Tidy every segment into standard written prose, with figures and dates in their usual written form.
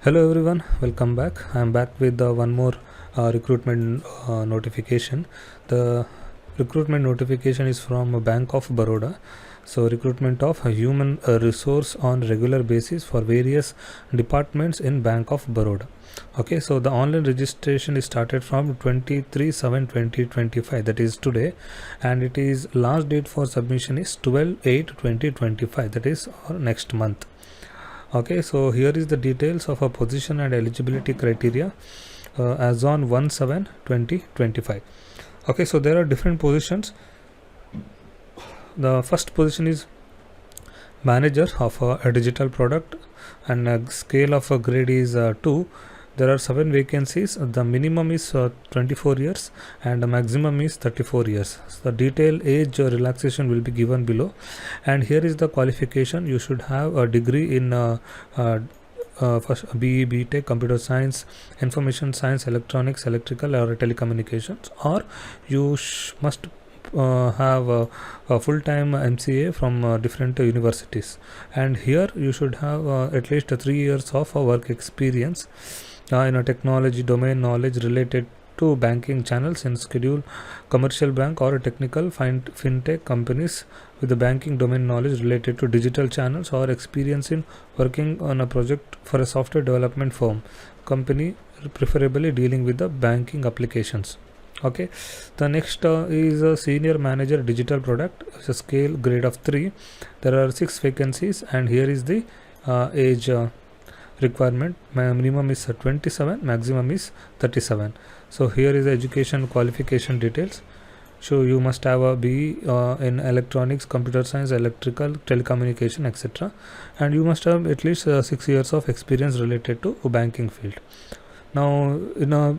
Hello everyone, welcome back. I am back with one more recruitment notification. The recruitment notification is from Bank of Baroda. So recruitment of a human resource on regular basis for various departments in Bank of Baroda. Okay, so the online registration is started from 23/7/2025, that is today, and it is last date for submission is 12/8/2025, that is next month. Okay, so here is the details of a position and eligibility criteria as on 1/7/2025. Okay, so there are different positions. The first position is manager of a digital product, and a scale of a grade is 2. There are 7 vacancies. The minimum is 24 years and the maximum is 34 years. So the detailed age relaxation will be given below, and here is the qualification. You should have a degree in first BE, BTech, computer science, information science, electronics, electrical or telecommunications, or you must have a full-time MCA from different universities, and here you should have at least 3 years of work experience in a technology domain, knowledge related to banking channels in schedule commercial bank or technical fintech companies with the banking domain knowledge related to digital channels, or experience in working on a project for a software development firm company, preferably dealing with the banking applications. Okay, the next is a senior manager digital product. It's a scale grade of 3. There are 6 vacancies, and here is the age requirement. Minimum is 27, maximum is 37. So here is the education qualification details. So you must have a BE in electronics, computer science, electrical, telecommunication, etc. And you must have at least 6 years of experience related to banking field. Now in a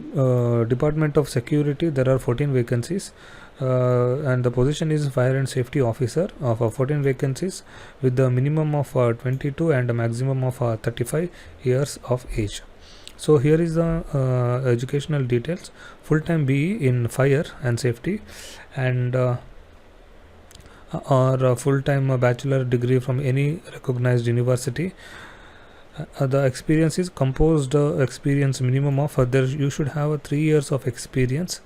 department of security there are 14 vacancies, and the position is fire and safety officer of 14 vacancies with the minimum of 22 and a maximum of 35 years of age. So here is the educational details. Full-time BE in fire and safety, and or a full-time bachelor degree from any recognized university. The experience is composed experience minimum of there you should have 3 years of experience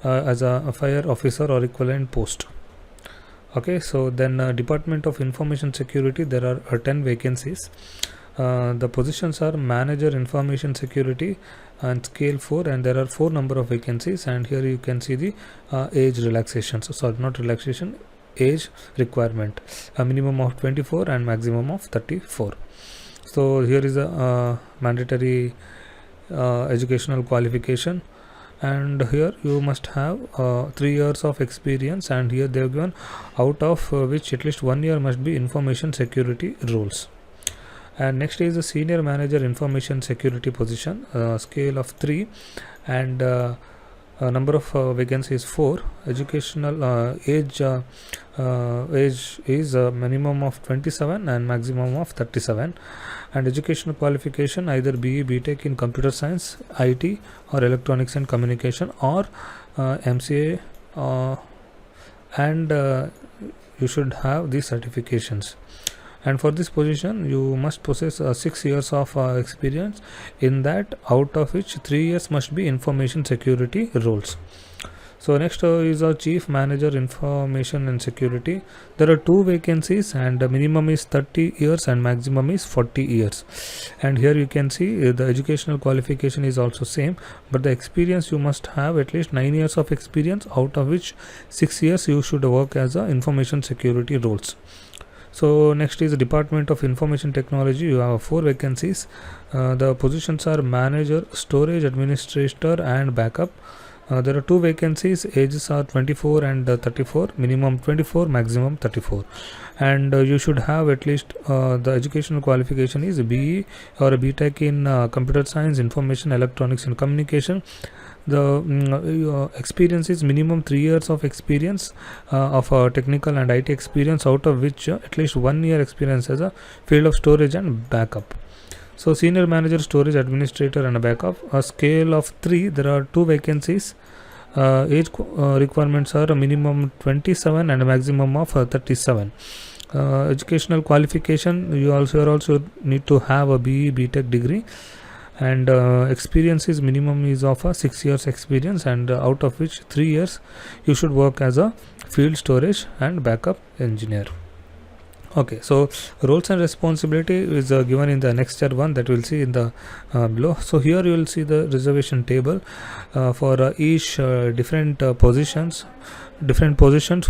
as a fire officer or equivalent post. Okay, so then Department of Information Security, there are 10 vacancies. The positions are manager information security and scale 4, and there are 4 number of vacancies, and here you can see the age relaxation. So sorry, not relaxation, age requirement, a minimum of 24 and maximum of 34. So here is a mandatory educational qualification, and here you must have 3 years of experience, and here they have given out of which at least 1 year must be information security roles. And next is a senior manager information security position, scale of 3, and number of vacancies 4. Educational age is a minimum of 27 and maximum of 37, and educational qualification either BE, BTech in computer science, IT or electronics and communication, or MCA, and you should have these certifications. And for this position you must possess 6 years of experience, in that out of which 3 years must be information security roles. So next is a chief manager information and security. There are 2 vacancies, and the minimum is 30 years and maximum is 40 years. And here you can see the educational qualification is also same, but the experience you must have at least 9 years of experience, out of which 6 years you should work as a information security roles. So next is the Department of Information Technology. You have 4 vacancies. The positions are manager, storage administrator and backup. There are 2 vacancies. Ages are 24 and 34. Minimum 24, maximum 34. And you should have at least the educational qualification is BE or a BTech in computer science, information, electronics and communication. The experience is minimum 3 years of experience of technical and IT experience, out of which at least 1 year experience as a field of storage and backup. So senior manager, storage administrator and a backup, a scale of 3. There are 2 vacancies. Age requirements are a minimum 27 and a maximum of 37. Educational qualification, you also need to have a BE, BTech degree, and experience is minimum is of 6 years experience, and out of which 3 years you should work as a field storage and backup engineer. Okay, so roles and responsibility is given in the annexure 1 that we'll see in the below. So here you will see the reservation table for each different positions.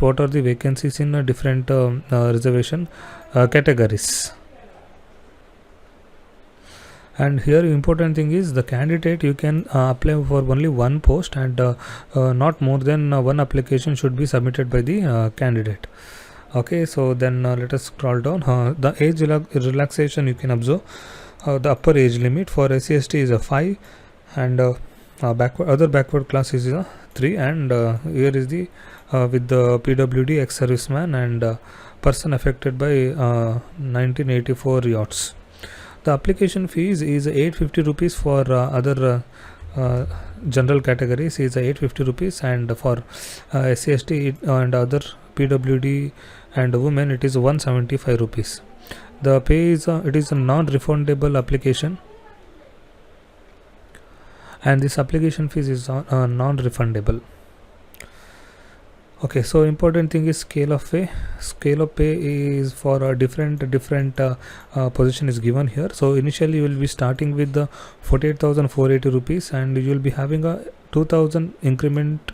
What are the vacancies in different reservation categories. And here important thing is the candidate, you can apply for only one post, and not more than one application should be submitted by the candidate. Okay, so then let us scroll down. The age relaxation, you can observe the upper age limit for SC/ST is a 5, and other backward classes is a 3, and here is the with the PWD, ex-serviceman, and person affected by 1984 yachts. The application fees is 850 rupees for other general categories is 850 rupees, and for SC/ST and other PWD and women it is 175 rupees. The pay is it is a non-refundable application, and this application fees is non-refundable. Okay, so important thing is scale of pay. Scale of pay is for a different position is given here. So initially you will be starting with the 48,480 rupees, and you will be having a 2,000 increment.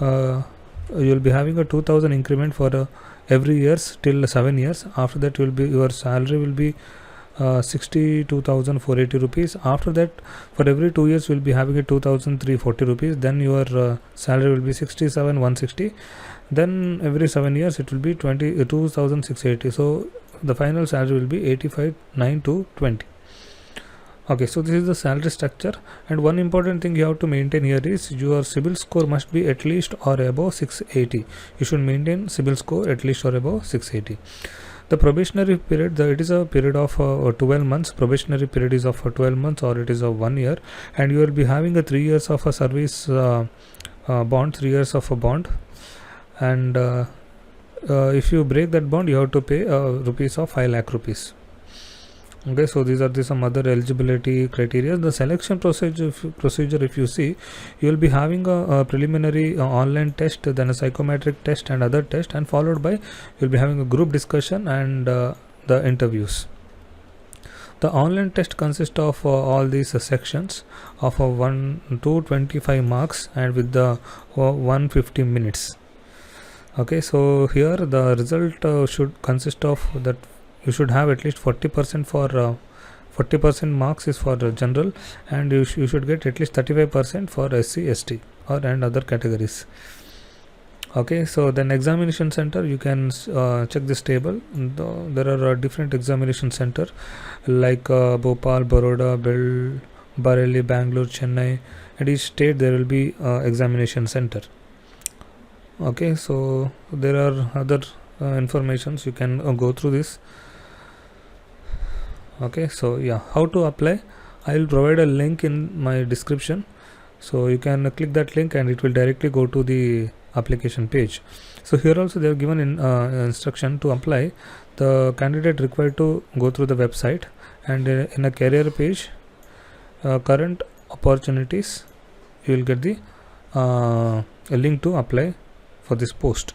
You will be having a 2,000 increment for every years till 7 years. After that, your salary will be 62,480 rupees. After that, for every 2 years, you will be having a 2,340 rupees. Then your salary will be 67,160. Then every 7 years, it will be 22,680. So the final salary will be 85,920. Okay, so this is the salary structure, and one important thing you have to maintain here is your CIBIL score must be at least or above 680. You should maintain CIBIL score at least or above 680. The probationary period, it is a period of 12 months. Probationary period is of 12 months, or it is of 1 year, and you will be having a 3 years of a service bond, 3 years of a bond, and if you break that bond, you have to pay rupees of 5 lakh rupees. Okay, so these are some other eligibility criteria. The selection procedure, if you see, you will be having a preliminary online test, then a psychometric test and other test, and followed by you will be having a group discussion and the interviews. The online test consists of all these sections of 225 marks and with the 150 minutes. Okay, so here the result should consist of that. You should have at least 40% for 40% marks is for general, and you should get at least 35% for SC/ST and other categories. Okay, so then examination center, you can check this table. There are different examination center like Bhopal, Baroda, Bareilly, Bangalore, Chennai, and each state there will be examination center. Okay, so there are other informations, you can go through this. Okay, so yeah, how to apply, I will provide a link in my description, so you can click that link and it will directly go to the application page. So here also they have given instruction to apply. The candidate required to go through the website, and in a career page, current opportunities, you will get the a link to apply for this post,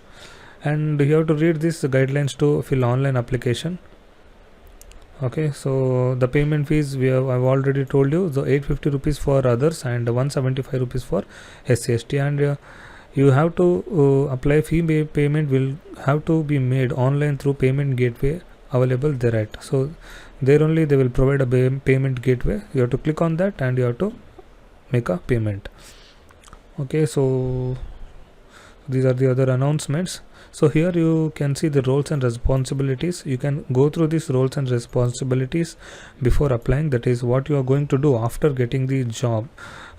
and you have to read these guidelines to fill online application. Okay, so the payment fees I've already told you, the 850 rupees for others and 175 rupees for SC/ST, and you have to apply fee payment will have to be made online through payment gateway available thereat. So there only they will provide a payment gateway. You have to click on that and you have to make a payment. Okay, so these are the other announcements. So here you can see the roles and responsibilities. You can go through these roles and responsibilities before applying. That is what you are going to do after getting the job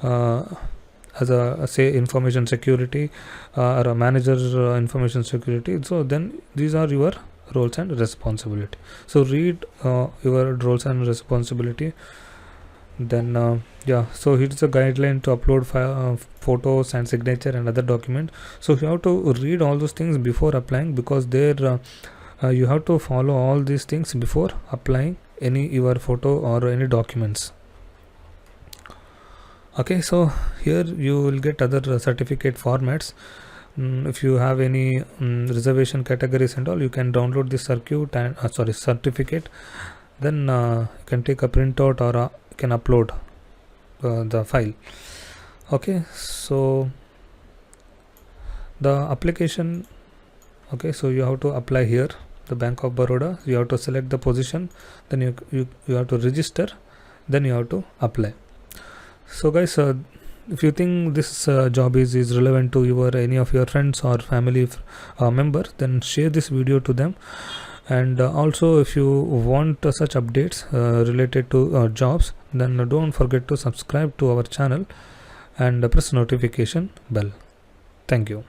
as a say information security or a manager information security. So then these are your roles and responsibility. So read your roles and responsibility. Then yeah, so here's a guideline to upload photos and signature and other document. So you have to read all those things before applying, because there you have to follow all these things before applying any your photo or any documents. Okay, so here you will get other certificate formats. If you have any reservation categories and all, you can download the circuit and certificate. Then you can take a printout, or you can upload the file. Okay, so the application, okay, so you have to apply here, the Bank of Baroda. You have to select the position, then you have to register, then you have to apply. So guys, if you think this job is relevant to your any of your friends or family member, then share this video to them. And also, if you want such updates related to jobs, then don't forget to subscribe to our channel and press notification bell. Thank you.